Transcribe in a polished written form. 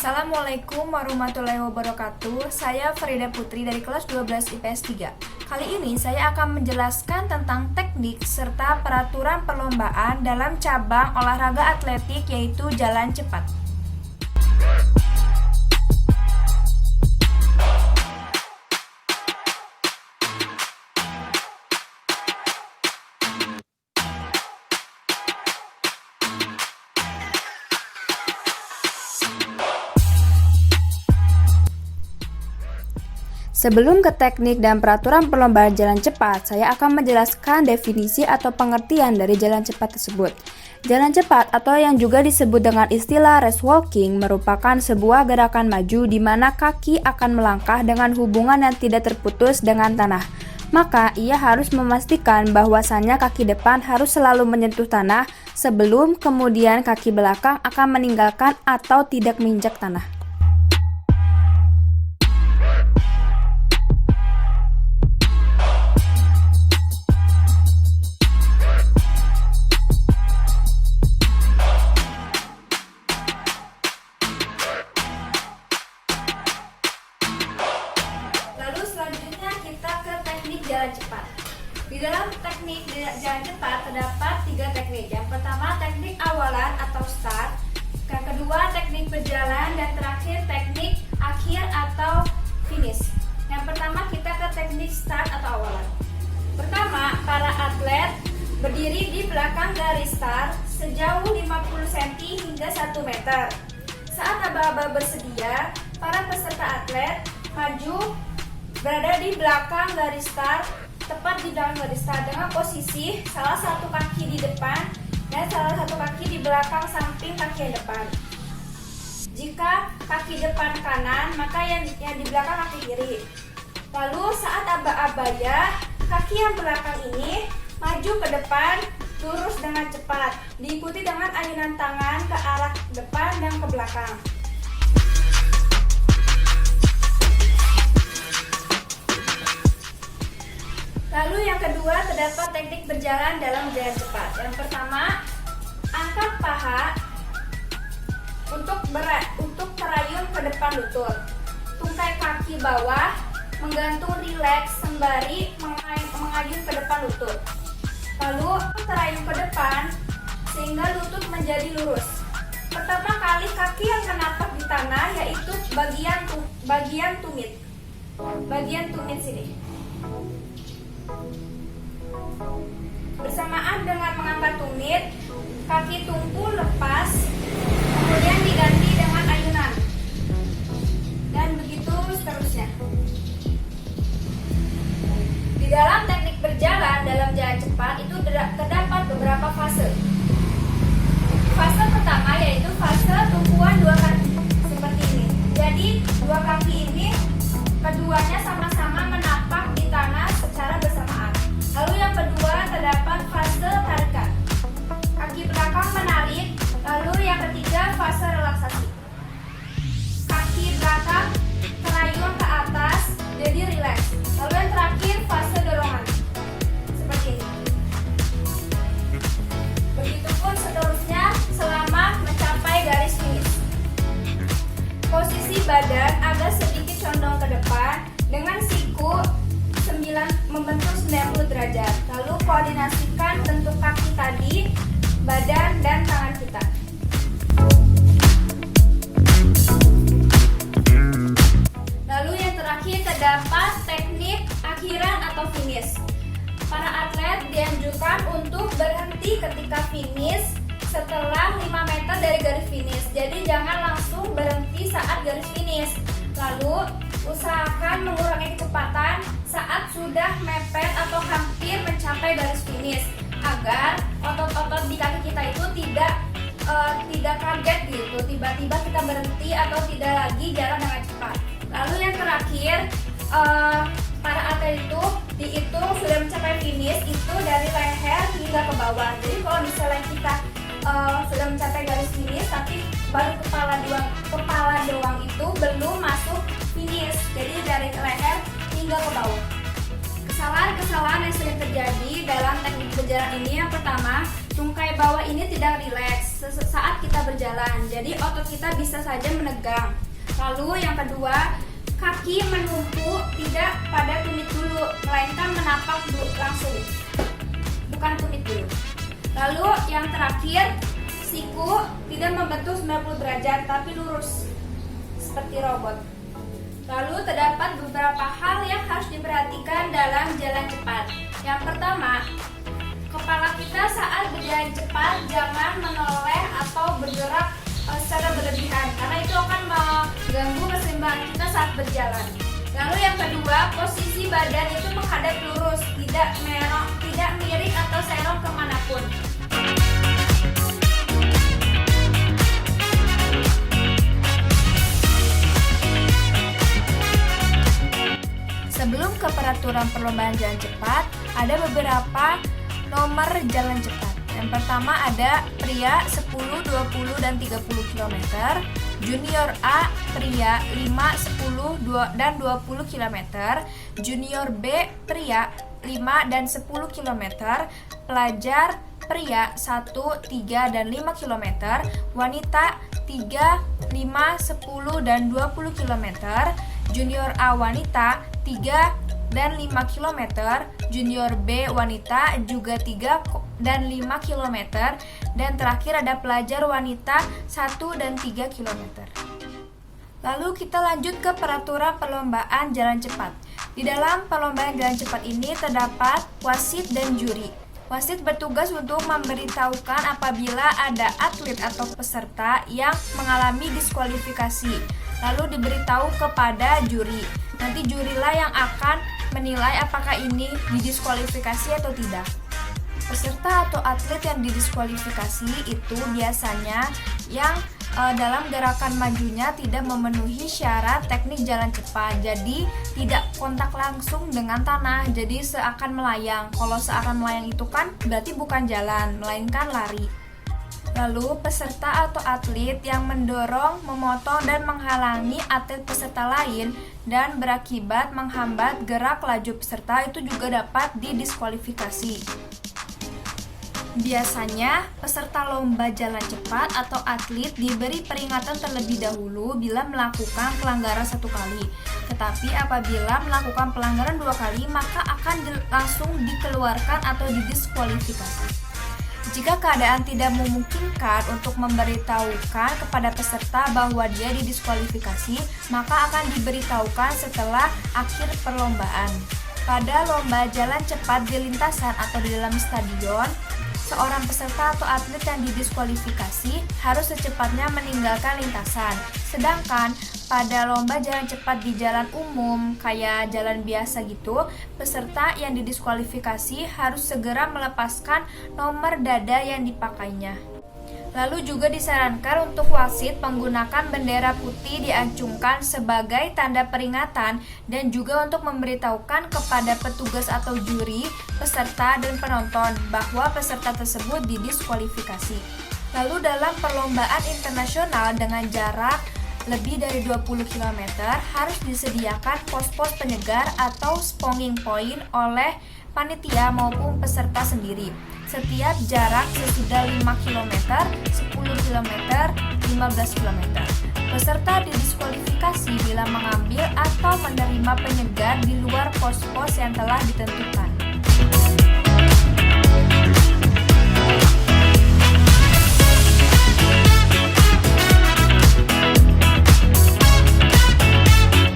Assalamualaikum warahmatullahi wabarakatuh. Saya Farida Putri dari kelas 12 IPS 3. Kali ini saya akan menjelaskan tentang teknik serta peraturan perlombaan dalam cabang olahraga atletik yaitu jalan cepat. Sebelum ke teknik dan peraturan perlombaan jalan cepat, saya akan menjelaskan definisi atau pengertian dari jalan cepat tersebut. Jalan cepat atau yang juga disebut dengan istilah race walking merupakan sebuah gerakan maju di mana kaki akan melangkah dengan hubungan yang tidak terputus dengan tanah. Maka ia harus memastikan bahwasannya kaki depan harus selalu menyentuh tanah sebelum kemudian kaki belakang akan meninggalkan atau tidak menginjak tanah. Selanjutnya kita ke teknik jalan cepat. Di dalam teknik jalan cepat terdapat 3 teknik. Yang pertama teknik awalan atau start, yang kedua teknik berjalan, dan terakhir teknik akhir atau finish. Yang pertama kita ke teknik start atau awalan. Pertama, para atlet berdiri di belakang garis start sejauh 50 cm hingga 1 meter. Saat aba-aba bersedia, para peserta atlet maju berada di belakang garis start, tepat di belakang garis start dengan posisi salah satu kaki di depan dan salah satu kaki di belakang samping kaki yang depan. Jika kaki depan kanan, maka yang di belakang kaki kiri. Lalu saat aba-abaya, kaki yang belakang ini maju ke depan lurus dengan cepat, diikuti dengan ayunan tangan ke arah depan dan ke belakang. Lalu yang kedua terdapat teknik berjalan dalam jalan cepat. Yang pertama, angkat paha untuk terayun ke depan lutut. Tungkai kaki bawah menggantung rileks sembari mengayun ke depan lutut. Lalu terayun ke depan sehingga lutut menjadi lurus. Pertama kali kaki yang menapak di tanah yaitu bagian tumit. Bagian tumit sini. Bersamaan dengan mengangkat tumit, kaki tumpu lepas, kemudian diganti dengan ayunan, dan begitu seterusnya. Di dalam teknik berjalan dalam jalan cepat itu terdapat beberapa fase. Fase pertama yaitu fase tumpuan 2 kaki seperti ini. Jadi 2 kaki ini keduanya sama-sama menapak di tanah secara bersamaan. Lalu yang kedua terdapat fase tarikan. Kaki belakang menarik. Lalu yang ketiga fase relaksasi. Kaki belakang terayun ke atas jadi rileks. Lalu yang terakhir fase dorongan. Seperti ini. Begitupun seterusnya selama mencapai garis finish. Posisi badan agak sedikit condong ke depan dengan siku membentuk 90 derajat. Lalu koordinasikan bentuk kaki tadi, badan, dan tangan kita. Lalu yang terakhir terdapat teknik akhiran atau finish. Para atlet dianjurkan untuk berhenti ketika finish setelah 5 meter dari garis finish. Jadi jangan langsung berhenti saat garis finish. Lalu usahakan mengurangi kecepatan saat sudah mepet atau hampir mencapai garis finish agar otot-otot di kaki kita itu tidak kaget gitu, tiba-tiba kita berhenti atau tidak lagi jalan dengan cepat. Lalu yang terakhir, para atlet itu dihitung sudah mencapai finish itu dari leher hingga ke bawah. Jadi kalau misalnya kita sudah mencapai garis finish tapi baru kepala doang itu belum masuk finish. Jadi dari leher hingga ke bawah. Kesalahan-kesalahan yang sering terjadi dalam teknik berjalan ini, yang pertama, tungkai bawah ini tidak rileks saat kita berjalan, jadi otot kita bisa saja menegang. Lalu yang kedua, kaki menumpuk tidak pada tumit dulu, melainkan menapak langsung, bukan tumit dulu. Lalu yang terakhir, siku tidak membentuk 90 derajat tapi lurus seperti robot. Lalu terdapat beberapa hal yang harus diperhatikan dalam jalan cepat. Yang pertama, kepala kita saat berjalan cepat jangan menoleh atau bergerak secara berlebihan, karena itu akan mengganggu keseimbangan kita saat berjalan. Lalu yang kedua, posisi badan itu menghadap lurus, tidak miring atau serong kemanapun. Sebelum ke peraturan perlombaan jalan cepat, ada beberapa nomor jalan cepat. Yang pertama ada pria 10, 20, dan 30 km, junior A pria 5, 10, dan 20 km, junior B pria 5 dan 10 km, pelajar pria 1, 3, dan 5 km, wanita 3, 5, 10, dan 20 km, junior A wanita 3 dan 5 km, junior B wanita juga 3 dan 5 km, dan terakhir ada pelajar wanita 1 dan 3 km. Lalu kita lanjut ke peraturan perlombaan jalan cepat. Di dalam perlombaan jalan cepat ini terdapat wasit dan juri. Wasit bertugas untuk memberitahukan apabila ada atlet atau peserta yang mengalami diskualifikasi, lalu diberitahu kepada juri. Nanti jurilah yang akan menilai apakah ini didiskualifikasi atau tidak. Peserta atau atlet yang didiskualifikasi itu biasanya yang dalam gerakan majunya tidak memenuhi syarat teknik jalan cepat, jadi tidak kontak langsung dengan tanah, jadi seakan melayang. Kalau seakan melayang itu kan berarti bukan jalan, melainkan lari. Lalu peserta atau atlet yang mendorong, memotong, dan menghalangi atlet peserta lain dan berakibat menghambat gerak laju peserta itu juga dapat didiskualifikasi. Biasanya peserta lomba jalan cepat atau atlet diberi peringatan terlebih dahulu bila melakukan pelanggaran 1 kali. Tetapi apabila melakukan pelanggaran 2 kali, maka akan langsung dikeluarkan atau didiskualifikasi. Jika keadaan tidak memungkinkan untuk memberitahukan kepada peserta bahwa dia didiskualifikasi, maka akan diberitahukan setelah akhir perlombaan. Pada lomba jalan cepat di lintasan atau di dalam stadion, seorang peserta atau atlet yang didiskualifikasi harus secepatnya meninggalkan lintasan. Sedangkan pada lomba jalan cepat di jalan umum kayak jalan biasa gitu, peserta yang didiskualifikasi harus segera melepaskan nomor dada yang dipakainya. Lalu juga disarankan untuk wasit menggunakan bendera putih diacungkan sebagai tanda peringatan dan juga untuk memberitahukan kepada petugas atau juri, peserta, dan penonton bahwa peserta tersebut didiskualifikasi. Lalu dalam perlombaan internasional dengan jarak lebih dari 20 km harus disediakan pos-pos penyegar atau sponging point oleh panitia maupun peserta sendiri. Setiap jarak sesudah 5 km, 10 km, 15 km. Peserta didiskualifikasi bila mengambil atau menerima penyegar di luar pos-pos yang telah ditentukan.